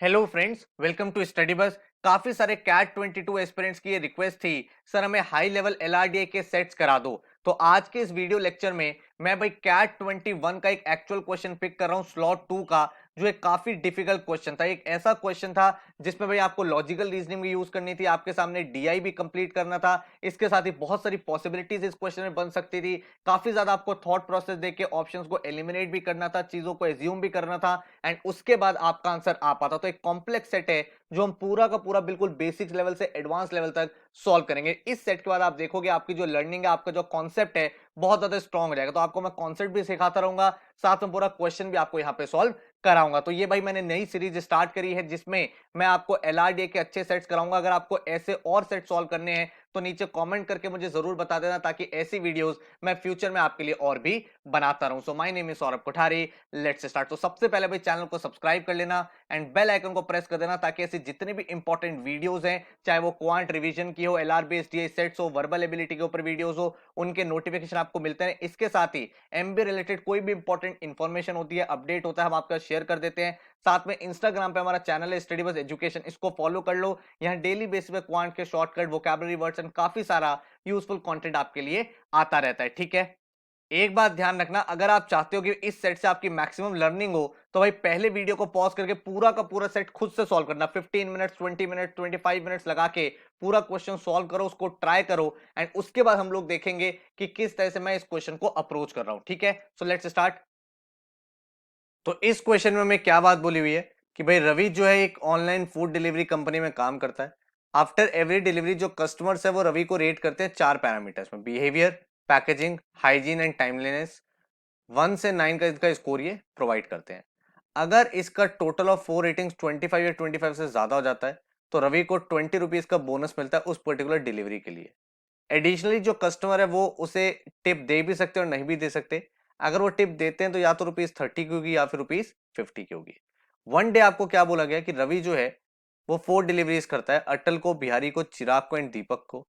Hello friends, welcome to study bus. काफी सारे cat 22 aspirants की ये रिक्वेस्ट थी, सर हमें हाई लेवल एलआरडीए के सेट्स करा दो। तो आज के इस वीडियो लेक्चर में मैं भाई कैट 21 का एक एक्चुअल क्वेश्चन पिक कर रहा हूँ स्लॉट 2 का, जो एक काफी डिफिकल्ट क्वेश्चन था। एक ऐसा क्वेश्चन था जिसमें भाई आपको लॉजिकल रीजनिंग भी यूज करनी थी, आपके सामने डीआई भी कंप्लीट करना था। इसके साथ ही बहुत सारी पॉसिबिलिटीज इस क्वेश्चन में बन सकती थी। काफी ज्यादा आपको थॉट प्रोसेस देके ऑप्शंस को एलिमिनेट भी करना था, चीजों को एज्यूम भी करना था, एंड उसके बाद आपका आंसर आ पाता। तो एक कॉम्प्लेक्स सेट है जो हम पूरा का पूरा बिल्कुल बेसिक लेवल से एडवांस लेवल तक सॉल्व करेंगे। इस सेट के बाद आप देखोगे आपकी जो लर्निंग है, आपका जो कॉन्सेप्ट है, बहुत ज्यादा स्ट्रॉन्ग हो जाएगा। तो आपको मैं कॉन्सेप्ट भी सिखाता रहूंगा, साथ में पूरा क्वेश्चन भी आपको यहाँ पे सॉल्व कराऊंगा। तो ये भाई मैंने नई सीरीज स्टार्ट करी है जिसमें मैं आपको एलआरडीए के अच्छे सेट्स कराऊंगा। अगर आपको ऐसे और सेट सॉल्व करने हैं तो नीचे कमेंट करके मुझे जरूर बता देना, ताकि ऐसी वीडियोस मैं फ्यूचर में आपके लिए और भी बनाता रहूं। So my name is Saurabh Kothari, let's start. तो सबसे पहले भाई चैनल को सब्सक्राइब कर लेना एंड बेल आइकन को प्रेस कर देना, ताकि ऐसी जितने भी इंपॉर्टेंट वीडियोस हैं, चाहे वो क्वांट रिवीजन की हो, एलआरबी एसडीए सेट्स हो, वर्बल एबिलिटी के ऊपर वीडियोस हो, उनके नोटिफिकेशन आपको मिलते हैं। इसके साथ ही एमबी रिलेटेड कोई भी इंपॉर्टेंट इंफॉर्मेशन होती है, अपडेट होता है, हम आपका शेयर कर देते हैं। साथ में इंस्टाग्राम पे हमारा चैनल है स्टडी बस एजुकेशन, इसको फॉलो कर लो। यहाँ डेली बेसिस पे क्वांट के शॉर्टकट, वोकैबुलरी वर्ड्स एंड काफी सारा यूजफुल कंटेंट आपके लिए आता रहता है। ठीक है, एक बात ध्यान रखना, अगर आप चाहते हो कि इस सेट से आपकी मैक्सिमम लर्निंग हो, तो भाई पहले वीडियो को पॉज करके पूरा का पूरा सेट खुद से सॉल्व करना। 15 मिनट्स, 20 मिनट, 25 मिनट्स लगा के पूरा क्वेश्चन सॉल्व करो, उसको ट्राई करो, एंड उसके बाद हम लोग देखेंगे कि किस तरह से मैं इस क्वेश्चन को अप्रोच कर रहा हूं। ठीक है, सो लेट्स स्टार्ट। तो इस क्वेश्चन में मैं क्या बात बोली हुई है कि भाई रवि जो है एक ऑनलाइन फूड डिलीवरी कंपनी में काम करता है। आफ्टर एवरी डिलीवरी जो कस्टमर्स है वो रवि को रेट करते हैं 4 पैरामीटर्स में: behaviour, packaging, hygiene and timeliness. 1 से 9 का इसका स्कोर ये प्रोवाइड करते हैं। अगर इसका टोटल ऑफ 4 रेटिंग्स 25 या 25 से ज्यादा हो जाता है तो रवि को 20 रुपीज का बोनस मिलता है उस पर्टिकुलर डिलीवरी के लिए। एडिशनली जो कस्टमर है वो उसे टिप दे भी सकते और नहीं भी दे सकते। अगर वो टिप देते हैं तो या तो ₹30 की होगी या फिर ₹50 की होगी। वन डे आपको क्या बोला गया कि रवि जो है वो 4 डिलीवरीज करता है, अटल को, बिहारी को, चिराग को एंड दीपक को,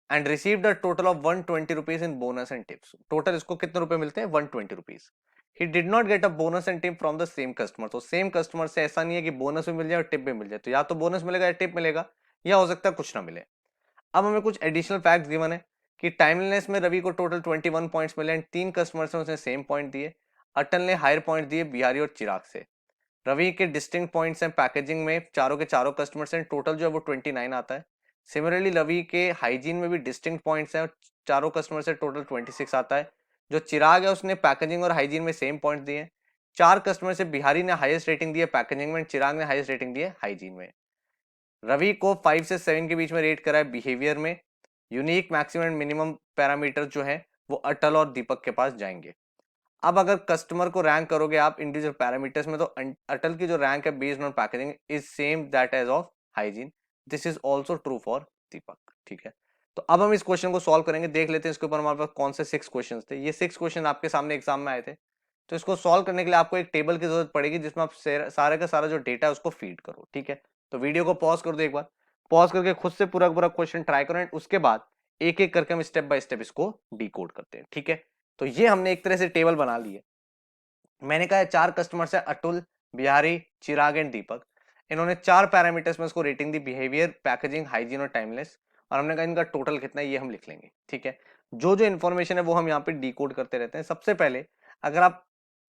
and received a total of 120 rupees in bonus and tips. Total इसको कितने रुपए मिलते हैं? 120 rupees. He did not get a bonus and tip from the same customer. तो सेम कस्टमर से ऐसा नहीं है कि बोनस भी मिल जाए और टिप भी मिल जाए, तो या तो बोनस मिलेगा या टिप मिलेगा, या हो सकता है कुछ ना मिले। अब हमें कुछ एडिशनल फैक्ट्स गिवन है कि टाइमलीनेस में रवि को टोटल 21 पॉइंट्स मिले एंड 3 कस्टमर्स ने उसने सेम पॉइंट दिए। अटल ने हायर पॉइंट दिए बिहारी और चिराग से। रवि के डिस्टिंक्ट पॉइंट्स हैं पैकेजिंग में, चारों के चारों कस्टमर्स हैं, टोटल जो है वो 29 आता है। सिमिलरली रवि के हाइजीन में भी डिस्टिंक्ट पॉइंट्स हैं और चारों कस्टमर से टोटल 26 आता है। जो चिराग है उसने पैकेजिंग और हाइजीन में सेम पॉइंट दिए। 4 कस्टमर से बिहारी ने हाईएस्ट रेटिंग दी है पैकेजिंग में, चिराग ने हाईएस्ट रेटिंग दी है हाइजीन में। रवि को 5 से 7 के बीच में रेट करा है बिहेवियर में। Unique maximum and minimum parameter जो है वो अटल और दीपक के पास जाएंगे। अब अगर कस्टमर को रैंक करोगे आप इंडिविजुअल पैरामीटर्स में, तो अटल की जो रैंक है based on packaging is same that age of hygiene. This is also true for Deepak. ठीक है, तो अब हम इस क्वेश्चन को सॉल्व करेंगे। देख लेते हैं इसके ऊपर हमारे पास कौन से 6 क्वेश्चन थे। ये 6 क्वेश्चन आपके सामने एग्जाम में आए थे। तो इसको सॉल्व करने के लिए आपको एक टेबल की जरूरत पड़ेगी जिसमें आप सारे का सारा जो डेटा है उसको फीड करो। ठीक है, तो वीडियो को पॉज कर दो, एक बार पॉज करके खुद से पूरा पूरा क्वेश्चन ट्राई करो, एंड उसके बाद एक एक करके हम स्टेप बाय स्टेप इसको डिकोड करते हैं। ठीक है, तो ये हमने एक तरह से टेबल बना ली है। मैंने कहा है 4 कस्टमर्स है, अतुल, बिहारी, चिराग एंड दीपक। इन्होंने 4 पैरामीटर्स में इसको रेटिंग दी: बिहेवियर, पैकेजिंग, हाइजीन और टाइमलेस। और हमने कहा इनका टोटल कितना है ये हम लिख लेंगे। ठीक है, जो जो इन्फॉर्मेशन है वो हम यहाँ पे डिकोड करते रहते हैं। सबसे पहले अगर आप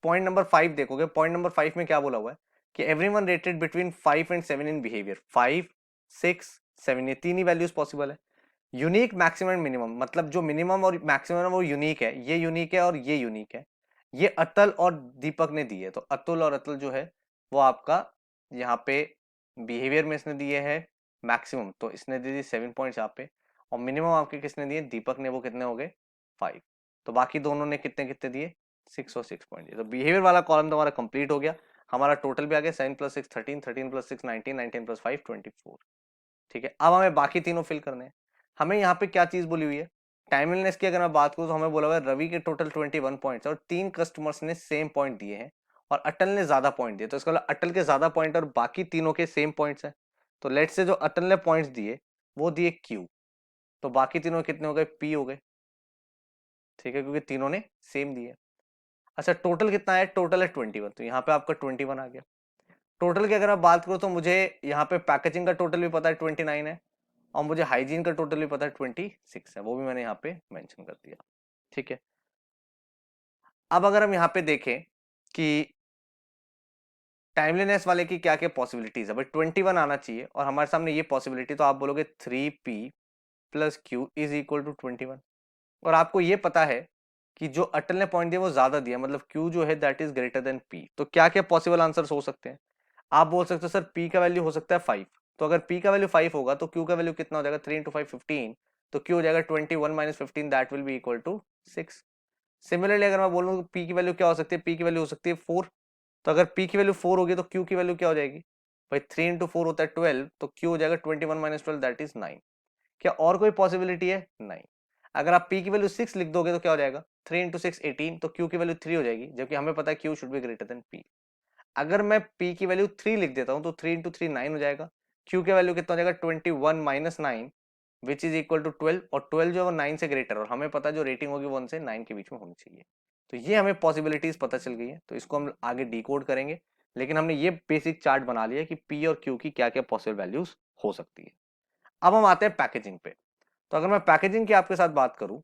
पॉइंट नंबर 5 देखोगे, पॉइंट नंबर 5 में क्या बोला हुआ है कि everyone rated between 5 and 7 in behaviour. 5, 6, 7, ये तीन ही वैल्यूज पॉसिबल है। यूनिक, मैक्सिमम एंड मिनिमम, मतलब जो मिनिमम और मैक्सिमम है वो यूनिक है, ये यूनिक है और ये यूनिक है। ये अतल और दीपक ने दी है, तो अतुल और अतुल जो है वो आपका यहाँ पे बिहेवियर में इसने दिए है मैक्सिमम, तो इसने दे दी 7 पॉइंट्स यहाँ पे। और मिनिमम आपके किसने दिए? दीपक ने। वो कितने हो गए? 5। तो बाकी दोनों ने कितने कितने दिए? 6 और 6 पॉइंट दिए। तो बिहेवियर वाला कॉलम तो हमारा कंप्लीट हो गया। हमारा टोटल भी आ गया 7 + 6 13, 13 + 6 19, 19 + 5 24। ठीक है, अब हमें बाकी तीनों फिल करने हैं। हमें यहाँ पे क्या चीज बोली हुई है? टाइमलीनेस की अगर मैं बात करूं तो हमें बोला हुआ है रवि के टोटल 21 पॉइंट्स और 3 कस्टमर्स ने सेम पॉइंट दिए हैं और अटल ने ज्यादा पॉइंट दिए। तो इसका मतलब अटल के ज्यादा पॉइंट और बाकी तीनों के सेम पॉइंट्स हैं। तो लेट से जो अटल ने पॉइंट्स दिए वो दिए क्यू, तो बाकी तीनों कितने हो गए? पी हो गए। ठीक है, क्योंकि तीनों ने सेम दिए। अच्छा, टोटल कितना है? टोटल है 21, तो यहाँ पे आपका 21 आ गया। टोटल की अगर मैं बात करूं तो मुझे यहाँ पे पैकेजिंग का टोटल भी पता है 29 है, और मुझे हाइजीन का टोटल भी पता है 26 है, वो भी मैंने यहाँ पे मेंशन कर दिया। ठीक है, अब अगर हम यहाँ पे देखें कि टाइमलीनेस वाले की क्या क्या पॉसिबिलिटीज है, भाई 21 आना चाहिए और हमारे सामने ये पॉसिबिलिटी, तो आप बोलोगे 3p plus Q is equal to 21, और आपको ये पता है कि जो अटल ने पॉइंट दिया वो ज्यादा दिया, मतलब क्यू जो है that is greater than P, तो क्या क्या पॉसिबल आंसर्स हो सकते हैं? आप बोल सकते हो सर पी का वैल्यू हो सकता है 5, तो अगर पी का वैल्यू 5 होगा तो क्यू का वैल्यू कितना हो जाएगा? 3 इंटू 5 15, तो क्यू हो जाएगा 21 minus 15 that will be equal to 6। Similarly अगर मैं बोलूँ पी की वैल्यू क्या हो सकती है, पी की वैल्यू हो सकती है 4, तो अगर पी की वैल्यू 4 होगी तो क्यू की वैल्यू क्या हो जाएगी? भाई 3 इंटू 4 होता है 12, तो क्यू हो जाएगा 21 माइनस 12 दैट इज 9। क्या और कोई पॉसिबिलिटी है? नहीं। अगर आप पी की वैल्यू 6 लिख दोगे तो क्या हो जाएगा? 3 इंटू 6 18, तो क्यू की वैल्यू 3 हो जाएगी, जबकि हमें पता है Q should be greater than P. अगर मैं पी की वैल्यू 3 लिख देता हूं तो 3 इंटू 3 9 हो जाएगा, क्यू की वैल्यू कितना हो जाएगा? 21 minus 9 which is equal to 12, और 12 जो है वो 9 से ग्रेटर, और हमें पता है जो रेटिंग होगी 1 से 9 के बीच में होनी चाहिए। तो ये हमें पॉसिबिलिटीज पता चल गई है, तो इसको हम आगे डिकोड करेंगे, लेकिन हमने ये बेसिक चार्ट बना लिया कि पी और क्यू की क्या क्या पॉसिबल वैल्यूज हो सकती है। अब हम आते हैं पैकेजिंग पे। तो अगर मैं पैकेजिंग की आपके साथ बात करूं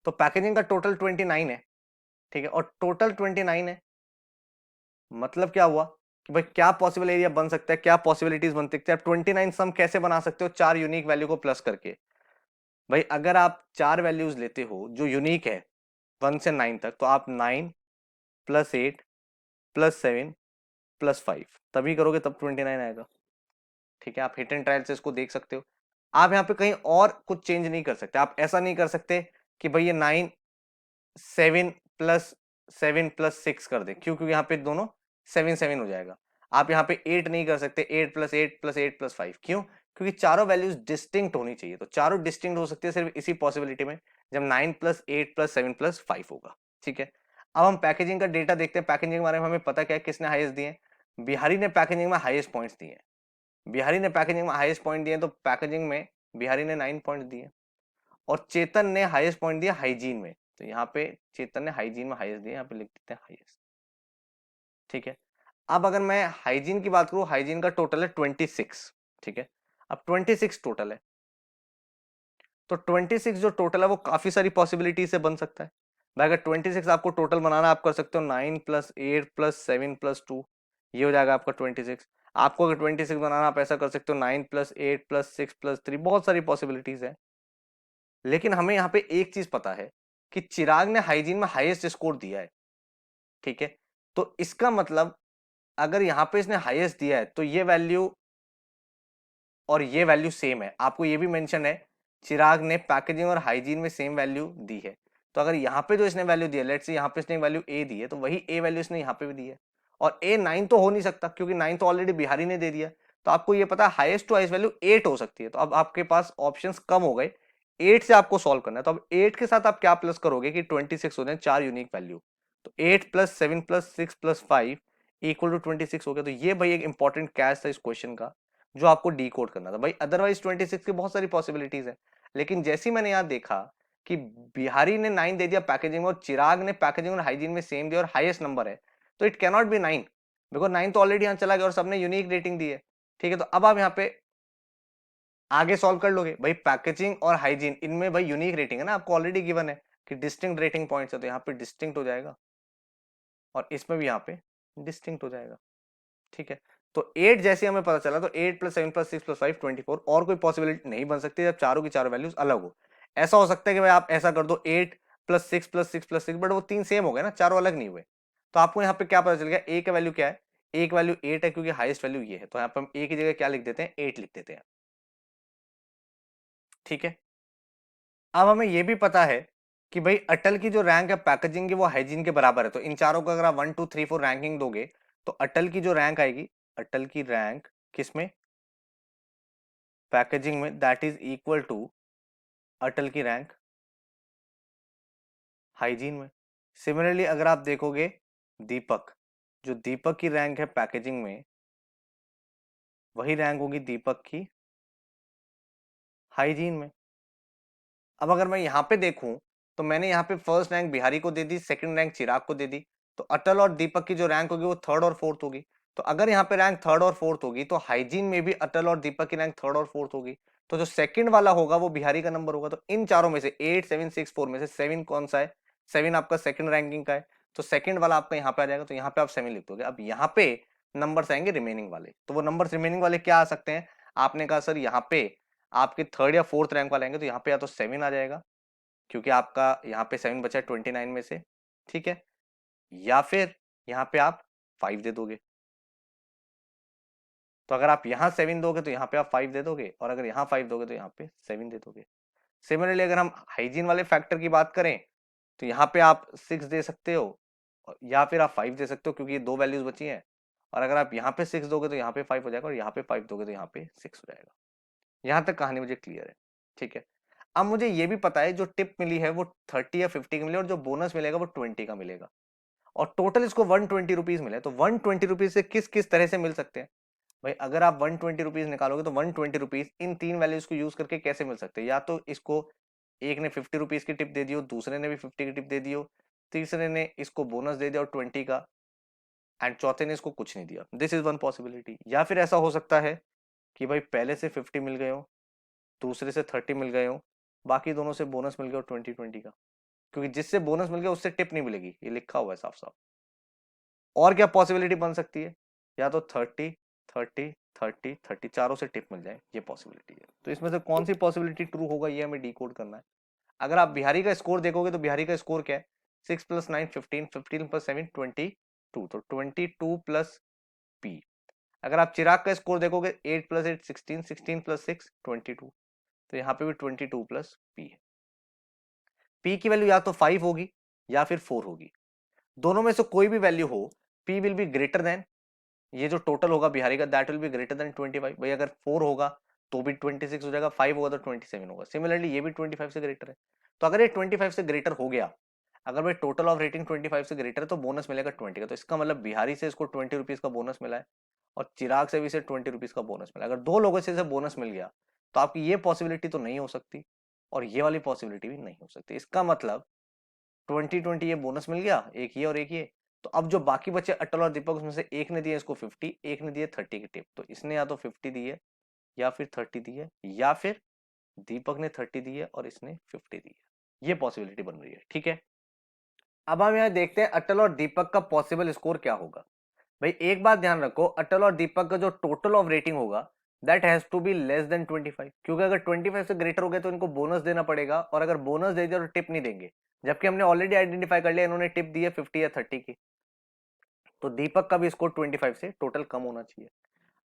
तो पैकेजिंग का टोटल 29 है, ठीक है, और टोटल 29 है, मतलब क्या हुआ कि भाई क्या पॉसिबल एरिया बन सकता है, क्या पॉसिबिलिटीज बन सकती है? आप 29 सम कैसे बना सकते हो? 4 यूनिक वैल्यू को प्लस करके। भाई अगर आप 4 वैल्यूज लेते हो जो यूनिक है 1 से 9 तक, तो आप 9 प्लस 8 प्लस 7 प्लस 5 तभी करोगे तब 29 आएगा। ठीक है, आप हिट एंड ट्रायल से इसको देख सकते हो। आप यहाँ पे कहीं और कुछ चेंज नहीं कर सकते, आप ऐसा नहीं कर सकते कि भाई ये 9 7 प्लस 7 प्लस 6 कर दे, क्यों? क्योंकि यहाँ पे दोनों 7 7 हो जाएगा। आप यहाँ पे 8 नहीं कर सकते, 8 प्लस 8 प्लस 8 प्लस 5, क्यों? क्योंकि चारों वैल्यूज डिस्टिंक्ट होनी चाहिए, तो चारों डिस्टिंक्ट हो सकती है सिर्फ इसी पॉसिबिलिटी में जब 9 प्लस 8 प्लस 7 प्लस 5 होगा। ठीक है, अब हम पैकेजिंग का डेटा देखते हैं। पैकेजिंग के बारे में हमें पता क्या है, किसने हाईएस्ट दिए? बिहारी ने पैकेजिंग में हाईएस्ट पॉइंट्स दिए। बिहारी ने पैकेजिंग में हाईएस्ट पॉइंट दिए, तो पैकेजिंग में बिहारी ने 9 पॉइंट दिए, और चेतन ने हाईएस्ट पॉइंट दिया हाइजीन में, तो यहाँ पे चेतन ने हाइजीन में हाईएस्ट दिया, यहाँ पे लिख देते हैं हाईएस्ट। ठीक है, अब अगर मैं हाइजीन की बात करूं, हाइजीन का टोटल है 26। ठीक है, अब 26 टोटल है, तो 26 जो टोटल है वो काफी सारी पॉसिबिलिटी से बन सकता है। भाई अगर 26 आपको टोटल बनाना, आप कर सकते हो 9 प्लस 8 प्लस 7 प्लस 2, ये हो जाएगा आपका 26। आपको अगर 26 बनाना, आप ऐसा कर सकते हो 9 प्लस 8 प्लस 6 प्लस 3, बहुत सारी पॉसिबिलिटीज है। लेकिन हमें यहाँ पे एक चीज पता है कि चिराग ने हाइजीन में हाईएस्ट स्कोर दिया है। ठीक है, तो इसका मतलब अगर यहाँ पे इसने हाईएस्ट दिया है तो ये वैल्यू और ये वैल्यू सेम है। आपको ये भी मेंशन है चिराग ने पैकेजिंग और हाइजीन में सेम वैल्यू दी है, तो अगर यहाँ पे जो इसने वैल्यू दी है, लेट्स से यहाँ पे इसने वैल्यू ए दी है, तो वही ए वैल्यू इसने यहाँ पे भी दी है, और ए 9 तो हो नहीं सकता क्योंकि 9 तो ऑलरेडी बिहारी ने दे दिया। तो आपको ये पता है हाईएस्ट टू हाईएस्ट वैल्यू 8 हो सकती है, तो अब आपके पास ऑप्शंस कम हो गए, 8 से आपको सॉल्व करना है। तो अब 8 के साथ आप क्या प्लस करोगे कि 26 हो जाए, 4 यूनिक वैल्यू, तो 8 plus 7 plus 6 plus 5 equal to 26 हो गया। तो ये भाई एक इंपॉर्टेंट कैच था इस क्वेश्चन का, जो आपको डीकोड करना था। भाई अदरवाइज 26 की बहुत सारी पॉसिबिलिटीज है, लेकिन जैसी मैंने यहाँ देखा कि बिहारी ने 9 दे दिया पैकेजिंग में, और चिराग ने पैकेजिंग और हाइजीन में सेम दिया और हाईएस्ट नंबर है, तो इट कैनॉट बी 9, बिकॉज 9 तो ऑलरेडी यहाँ चला गया और सबने यूनिक रेटिंग दी है। ठीक है, तो अब आप यहाँ पे आगे सॉल्व कर लोगे। भाई पैकेजिंग और हाइजीन इनमें भाई यूनिक रेटिंग है ना, आपको ऑलरेडी गिवन है कि डिस्टिंक्ट रेटिंग पॉइंट्स है, तो यहाँ पे डिस्टिंक्ट हो जाएगा और इसमें भी यहाँ पे डिस्टिंक्ट हो जाएगा। ठीक है, तो 8 जैसे हमें पता चला, तो 8 प्लस 7 प्लस 6 प्लस 5 24, और कोई पॉसिबिलिटी नहीं बन सकती जब चारों की चारों वैल्यूज अलग हो। ऐसा हो सकता है कि भाई आप ऐसा कर दो 8 प्लस 6 प्लस 6 प्लस 6, बट वो तीन सेम हो गए ना, चारों अलग नहीं हुए। तो आपको यहाँ पे क्या पता चल गया, ए का वैल्यू क्या है? ए का वैल्यू 8 है क्योंकि हाईएस्ट वैल्यू ये है, तो यहाँ पे हम ए की जगह क्या लिख देते हैं? 8 लिख देते हैं। ठीक है, अब हमें यह भी पता है कि भाई अटल की जो रैंक है पैकेजिंग की वो हाइजीन के बराबर है, तो इन चारों को अगर आप 1 2 3 4 रैंकिंग दोगे तो अटल की जो रैंक आएगी, अटल की रैंक किसमें? पैकेजिंग में, दैट इज इक्वल टू अटल की रैंक हाइजीन में। सिमिलरली अगर आप देखोगे दीपक, जो दीपक की रैंक है पैकेजिंग में, वही रैंक होगी दीपक की हाइजीन में। अब अगर मैं यहाँ पे देखूं तो मैंने यहाँ पे फर्स्ट रैंक बिहारी को दे दी, सेकंड रैंक चिराग को दे दी, तो अटल और दीपक की जो रैंक होगी वो थर्ड और फोर्थ होगी। तो अगर यहाँ पे रैंक थर्ड और फोर्थ होगी तो हाइजीन में भी अटल और दीपक की रैंक थर्ड और फोर्थ होगी। तो जो सेकंड वाला होगा वो बिहारी का नंबर होगा। तो इन चारों में से 8764 में से 7 कौन सा है? 7 आपका सेकंड रैंकिंग का है, तो सेकंड वाला आपका यहाँ पे आ जाएगा। तो यहाँ पे आप 7 लिख दोगे। अब यहाँ पे नंबर्स आएंगे रिमेनिंग वाले। तो वो नंबर्स रिमेनिंग वाले क्या आ सकते हैं? आपने कहा सर यहाँ पे आपके थर्ड या फोर्थ रैंक वाले आएंगे, तो यहाँ पे या तो 7 आ जाएगा क्योंकि आपका यहाँ पे 7 बचा है 29 में से, ठीक है, या फिर यहाँ पे आप 5 दे दोगे। तो अगर आप यहाँ 7 दोगे तो यहाँ पे आप 5 दे दोगे, और अगर यहाँ 5 दोगे तो यहाँ पे 7 दे दोगे। सिमिलरली अगर हम हाइजीन वाले फैक्टर की बात करें तो यहाँ पे आप 6 दे सकते हो या फिर आप 5 दे सकते हो क्योंकि ये दो वैल्यूज बची हैं। और अगर आप यहाँ पे 6 दोगे तो यहाँ पे 5 हो जाएगा, और यहाँ पे 5 दोगे तो यहाँ पे 6 हो जाएगा। यहाँ तक कहानी मुझे क्लियर है, ठीक है। अब मुझे ये भी पता है जो टिप मिली है वो 30 या 50 की मिली, और जो बोनस मिलेगा वो 20 का मिलेगा, और टोटल इसको 120 रुपीज मिले। तो 120 रुपीज से किस किस तरह से मिल सकते हैं भाई? अगर आप 120 रुपीज निकालोगे तो 120 रुपीज इन तीन वैल्यूज को यूज करके कैसे मिल सकते हैं? या तो इसको एक ने 50 रुपीज की टिप दे दियो, दूसरे ने भी 50 की टिप दे दियो, तीसरे ने इसको बोनस दे दिया और 20 का, एंड चौथे ने इसको कुछ नहीं दिया। This is one possibility. या फिर ऐसा हो सकता है कि भाई पहले से 50 मिल गए हो, दूसरे से 30 मिल गए हो, बाकी दोनों से बोनस मिल गया 20-20 का, क्योंकि जिससे बोनस मिल गया उससे टिप नहीं मिलेगी, ये लिखा हुआ है साफ साफ। और क्या पॉसिबिलिटी बन सकती है? या तो 30 30 30 30 चारों से टिप मिल जाए, ये पॉसिबिलिटी है। तो इसमें से कौन सी पॉसिबिलिटी ट्रू होगा ये हमें डिकोड करना है। अगर आप बिहारी का स्कोर देखोगे तो बिहारी का स्कोर क्या है? 6 + 9 15, 15 + 7 22, तो 22 प्लस पी। अगर आप चिराग का स्कोर देखोगे 8 + 8 16, 16 + 6 22, तो यहाँ पे भी 22 प्लस पी है। पी की वैल्यू या तो 5 होगी या फिर 4 होगी, दोनों में से कोई भी वैल्यू हो, P will be greater than, ये जो टोटल होगा बिहारी का that will be greater than 25। भाई अगर 4 होगा तो भी 26 हो जाएगा, 5 होगा तो 27 होगा। सिमिलरली ये भी 25 से ग्रेटर है। तो अगर ये 25 से ग्रेटर हो गया, अगर भाई टोटल ऑफ रेटिंग 25 से ग्रेटर है तो बोनस मिलेगा 20 का। तो इसका मतलब बिहारी से इसको 20 रुपीज का बोनस मिला है, और चिराग से भी इसे 20 रुपीज का बोनस मिला। अगर दो लोगों से इसे बोनस मिल गया तो आपकी ये पॉसिबिलिटी तो नहीं हो सकती, और ये वाली पॉसिबिलिटी भी नहीं हो सकती। इसका मतलब 20-20 ये बोनस मिल गया, एक ये और एक ये। तो अब जो बाकी बचे अटल और दीपक, उसमें से एक ने दिया इसको 50, एक ने दिया 30 की टिप। तो इसने या तो 50 दी है या फिर 30 दी है, या फिर दीपक ने 30 दी है और इसने 50 दी है। ये पॉसिबिलिटी बन रही है, ठीक है। अब हम यहाँ देखते हैं अटल और दीपक का पॉसिबल स्कोर क्या होगा। भाई एक बात ध्यान रखो, अटल और दीपक का जो टोटल ऑफ रेटिंग होगा that has to be less than 25, क्योंकि अगर 25 से ग्रेटर हो गए तो इनको बोनस देना पड़ेगा, और अगर बोनस दे दिया तो टिप नहीं देंगे, जबकि हमने ऑलरेडी आइडेंटिफाई कर लिया इन्होंने टिप दी है 50 या 30 की। तो दीपक का भी स्कोर 25 से टोटल कम होना चाहिए।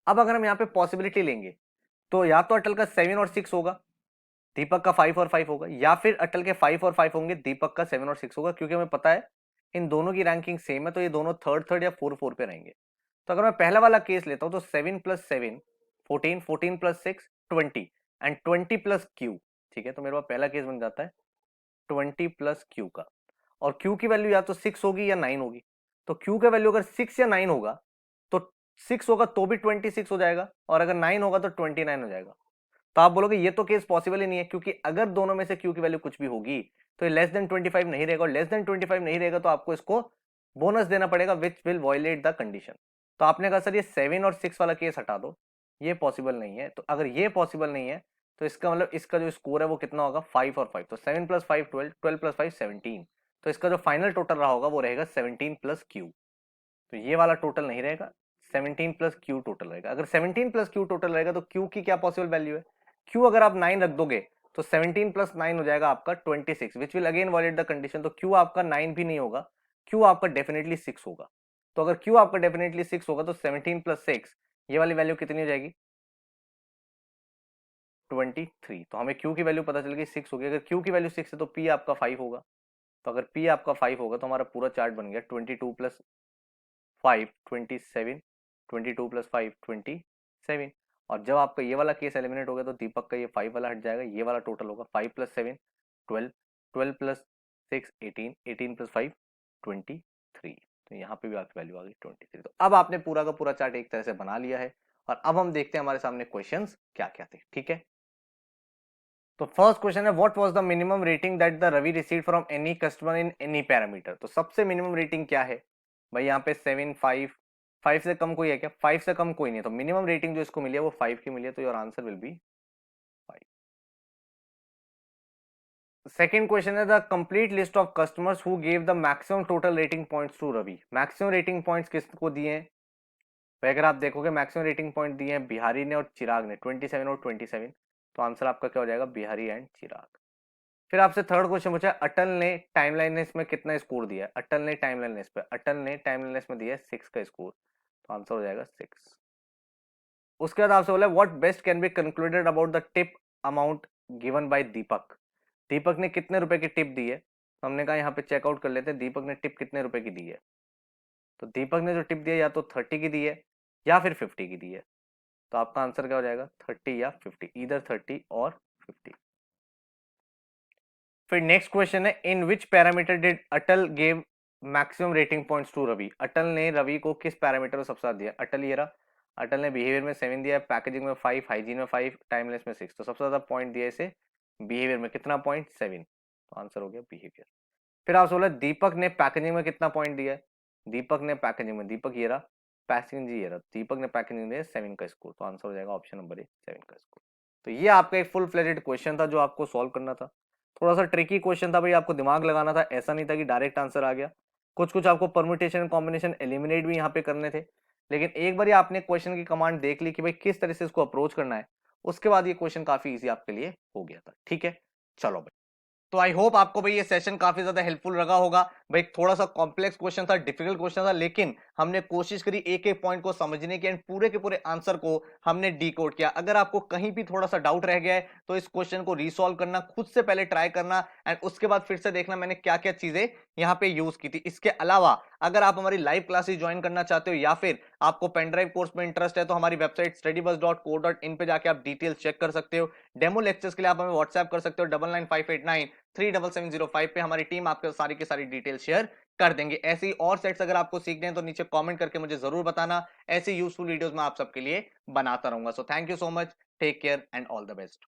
अब अगर हम यहाँ पे पॉसिबिलिटी लेंगे तो या तो अटल का 7 और 6 होगा, दीपक का 5 और 5 होगा, या फिर अटल के 5 और 5 होंगे, दीपक का 7 और 6 होगा, क्योंकि हमें पता है इन दोनों की रैंकिंग सेम है, तो ये दोनों थर्ड थर्ड या 4 पे रहेंगे। तो अगर मैं पहला वाला केस लेता हूं तो 7 + 7 14, 14 + 6 20, एंड 20 + क्यू, ठीक है। तो मेरे पास पहला केस बन जाता है 20 + क्यू का, और क्यू की वैल्यू या तो 6 होगी या 9 होगी। तो क्यू का वैल्यू अगर 6 या 9 होगा तो 6 होगा तो भी 26 हो जाएगा, और अगर 9 होगा तो 29 हो जाएगा। तो आप बोलोगे ये तो केस पॉसिबल ही नहीं है, क्योंकि अगर दोनों में से क्यू की वैल्यू कुछ भी होगी तो ये लेस देन 25 नहीं रहेगा, और लेस देन 25 नहीं रहेगा तो आपको इसको बोनस देना पड़ेगा, which will violate the condition. तो आपने कहा सर ये 7 और 6 वाला केस हटा दो, ये पॉसिबल नहीं है। तो अगर ये पॉसिबल नहीं है तो इसका मतलब इसका जो स्कोर है वो कितना होगा? 5 और 5, तो 7 + 5 12, 12 + 5 17। तो इसका जो फाइनल टोटल रहा होगा वो रहेगा 17 + क्यू। तो ये वाला टोटल नहीं रहेगा, 17 + क्यू टोटल रहेगा। अगर 17 + क्यू टोटल रहेगा तो क्यू की क्या पॉसिबल वैल्यू है? क्यू अगर आप 9 रख दोगे तो 17 + 9 हो जाएगा आपका 26, which will again violate the condition. तो क्यू आपका 9 भी नहीं होगा, क्यू आपका डेफिनेटली 6 होगा। तो अगर क्यू आपका डेफिनेटली 6 होगा तो 17 + 6 ये वाली वैल्यू कितनी हो जाएगी? 23। तो हमें क्यू की वैल्यू पता चल गई 6 होगी। अगर क्यू की वैल्यू 6 है तो पी आपका 5 होगा। तो अगर पी आपका 5 होगा तो हमारा पूरा चार्ट बन गया 22 + 5 27, 22 + 5 27। और जब आपका ये वाला केस एलिमिनेट हो गया तो दीपक का ये 5 वाला हट जाएगा, ये वाला टोटल होगा 5 + 7 12, 12 + 6 18, 18 + 5 23। तो यहाँ पे भी आपकी वैल्यू आ गई 23। तो अब आपने पूरा का पूरा चार्ट एक तरह से बना लिया है, और अब हम देखते हैं हमारे सामने क्वेश्चंस क्या क्या थे, ठीक है। तो फर्स्ट क्वेश्चन है what was the minimum rating that the Ravi received from any customer in any parameter. तो सबसे मिनिमम रेटिंग क्या है भाई? यहाँ पे 7 5 5 से कम कोई है क्या? 5 से कम कोई नहीं है, तो मिनिमम रेटिंग जो इसको मिली है वो 5 की मिली है, तो your answer will be 5। Second question है the complete list of customers who gave the maximum total rating points to Ravi. Maximum rating points किसको दिए हैं? तो अगर आप देखोगे मैक्सिमम रेटिंग पॉइंट दिए हैं बिहारी ने और चिराग ने, 27 और 27, तो आंसर आपका क्या हो जाएगा? बिहारी एंड चिराग। फिर आपसे थर्ड क्वेश्चन पूछा है अटल ने टाइमलाइनेस में कितना स्कोर दिया है? अटल ने टाइमलाइनेस में दिया है 6 का स्कोर, तो आंसर हो जाएगा 6। उसके बाद आपसे बोला what best can be concluded about the tip amount given by Deepak. Deepak ने कितने रुपए की टिप दी है? तो हमने कहा यहाँ पे चेकआउट कर लेते हैं दीपक ने टिप कितने रुपए की दी है। तो दीपक ने जो टिप दी है या तो 30 की दी है या फिर 50 की दी है, तो आपका आंसर क्या हो जाएगा? 30 या 50, इधर 30 और 50। फिर नेक्स्ट क्वेश्चन है in which parameter did Atal gave maximum rating points to Ravi. Atal ने रवि को किस पैरामीटर को सबसे ज्यादा दिया? अटल ये रहा, अटल ने बिहेवियर में 7 दिया है, पैकेजिंग में 5, हाइजीन में 5, टाइमलेस में 6, तो सबसे ज्यादा पॉइंट दिया इसे बिहेवियर में, कितना पॉइंट? 7, तो आंसर हो गया बिहेवियर। फिर आप बोला दीपक ने पैकेजिंग में कितना पॉइंट दिया है? दीपक ने पैकेजिंग में, दीपक ये रहा, पैकेजिंग ये रहा, दीपक ने पैकेजिंग दिया 7 का स्कोर, तो आंसर हो जाएगा ऑप्शन नंबर ए 7 का स्कोर। तो ये आपका एक फुल फ्लेजेड क्वेश्चन था जो आपको सॉल्व करना था। थोड़ा सा ट्रिकी क्वेश्चन था भाई, आपको दिमाग लगाना था, ऐसा नहीं था कि डायरेक्ट आंसर आ गया। कुछ कुछ आपको परम्यूटेशन कॉम्बिनेशन एलिमिनेट भी यहाँ पे करने थे, लेकिन एक बार आपने क्वेश्चन की कमांड देख ली कि भाई किस तरह से इसको अप्रोच करना है, उसके बाद ये क्वेश्चन काफी इजी आपके लिए हो गया था। ठीक है, चलो भाई। तो आई होप आपको भाई ये सेशन काफी ज्यादा हेल्पफुल लगा होगा। भाई थोड़ा सा कॉम्प्लेक्स क्वेश्चन था, डिफिकल्ट क्वेश्चन था, लेकिन हमने कोशिश करी एक एक पॉइंट को समझने की एंड पूरे के पूरे आंसर को हमने डिकोड किया। अगर आपको कहीं भी थोड़ा सा डाउट रह गया है तो इस क्वेश्चन को रिसॉल्व करना, खुद से पहले ट्राई करना एंड उसके बाद फिर से देखना मैंने क्या क्या चीजें यहाँ पे यूज की थी। इसके अलावा अगर आप हमारी लाइव क्लासेस ज्वाइन करना चाहते हो या फिर आपको पेनड्राइव कोर्स में इंटरेस्ट है तो हमारी वेबसाइट studybus.co.in पे जाके आप डिटेल्स चेक कर सकते हो। डेमो लेक्चर्स के लिए आप हमें व्हाट्सएप कर सकते हो 9958937705 पे, हमारी टीम आपको सारी की सारी डिटेल शेयर कर देंगे। ऐसे ही और सेट्स अगर आपको सीखने हैं तो नीचे कमेंट करके मुझे जरूर बताना, ऐसे यूजफुल वीडियोस मैं आप सबके लिए बनाता रहूंगा। So thank you so much, take care and all the best.